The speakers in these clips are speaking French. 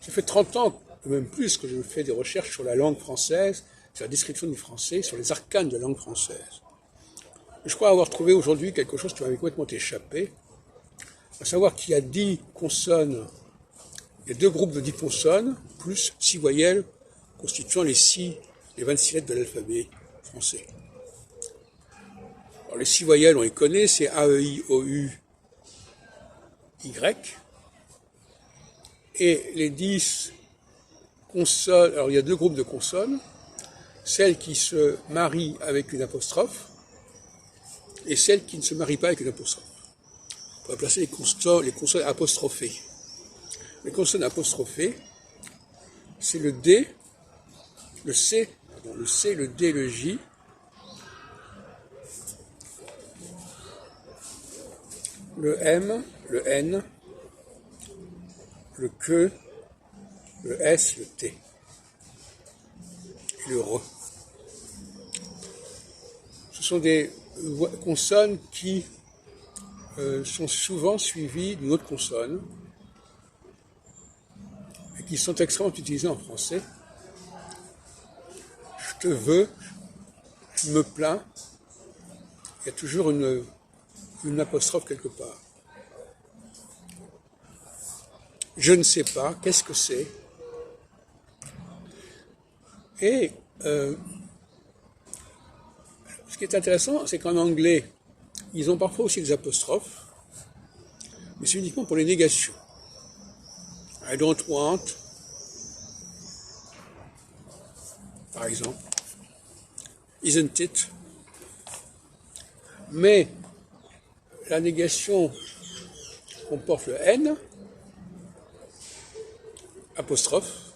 Ça fait 30 ans, même plus, que je fais des recherches sur la langue française, sur la description du français, sur les arcanes de la langue française. Je crois avoir trouvé aujourd'hui quelque chose qui m'avait complètement échappé, à savoir qu'il y a 10 consonnes, il y a 2 groupes de 10 consonnes, plus 6 voyelles, constituant les 26 lettres de l'alphabet français. Alors les 6 voyelles, on les connaît, c'est A, E, I, O, U, Y. Et les 10 consonnes, alors il y a 2 groupes de consonnes, celles qui se marient avec une apostrophe et celles qui ne se marient pas avec une apostrophe. On va placer les consonnes apostrophées. Les consonnes apostrophées, c'est le D, le C, le D, le J, le M, le N, le Q, le S, le T et le R. Ce sont des consonnes qui sont souvent suivies d'une autre consonne et qui sont extrêmement utilisées en français. Je te veux, je me plains, il y a toujours une apostrophe quelque part. Je ne sais pas, qu'est-ce que c'est? Et ce qui est intéressant, c'est qu'en anglais, ils ont parfois aussi des apostrophes, mais c'est uniquement pour les négations. I don't want, par exemple, isn't it? Mais la négation comporte le N, apostrophe.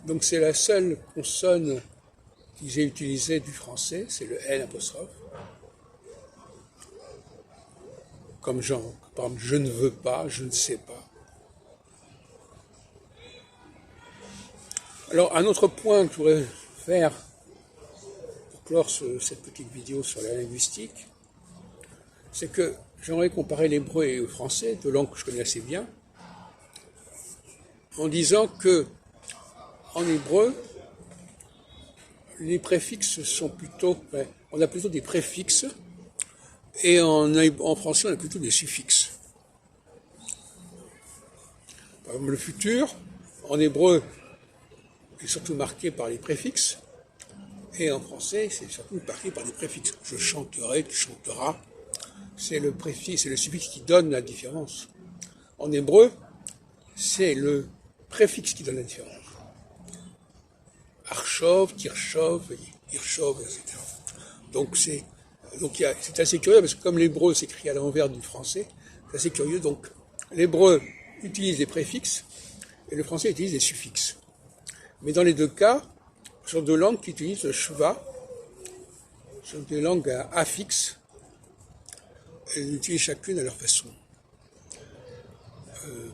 Donc c'est la seule consonne que j'ai utilisée du français, c'est le N apostrophe. Comme genre, par exemple, je ne veux pas, je ne sais pas. Alors un autre point que je voudrais faire pour clore cette petite vidéo sur la linguistique, c'est que j'aimerais comparer l'hébreu et le français, deux langues que je connais assez bien, en disant que en hébreu, les préfixes sont plutôt, on a plutôt des préfixes, et en français, on a plutôt des suffixes. Par exemple, le futur, en hébreu, est surtout marqué par les préfixes, et en français, c'est surtout marqué par des préfixes. Je chanterai, tu chanteras. C'est le préfixe, c'est le suffixe qui donne la différence. En hébreu, c'est le préfixe qui donne la différence. Archov, Tirchov, Hirchov, etc. Donc c'est assez curieux parce que comme l'hébreu s'écrit à l'envers du français, c'est assez curieux. Donc l'hébreu utilise les préfixes et le français utilise les suffixes. Mais dans les deux cas, ce sont deux langues qui utilisent le shva, ce sont des langues à affixes. Elles utilisent chacune à leur façon.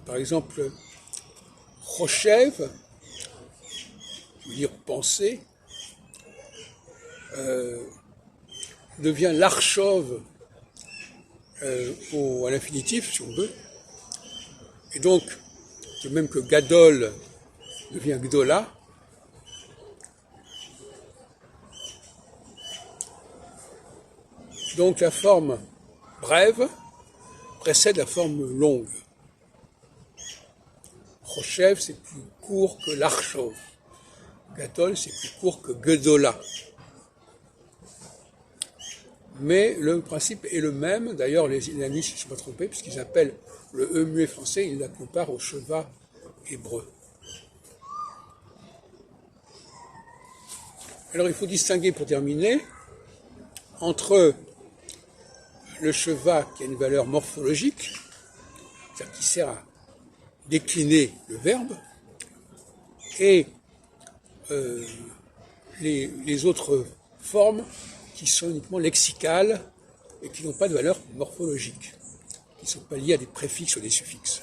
Par exemple, Rochev, je veux dire penser, devient l'archov à l'infinitif, si on veut. Et donc, de même que Gadol devient Gdola, donc la forme brève précède la forme longue. Rochev, c'est plus court que l'archov. Gadol, c'est plus court que Gdola. Mais le principe est le même. D'ailleurs, les linguistes ne se sont pas trompés, puisqu'ils appellent le E muet français, ils la comparent au sheva hébreu. Alors, il faut distinguer, pour terminer, entre le sheva qui a une valeur morphologique, c'est-à-dire qui sert à décliner le verbe, et les autres formes qui sont uniquement lexicales et qui n'ont pas de valeur morphologique, qui ne sont pas liées à des préfixes ou des suffixes.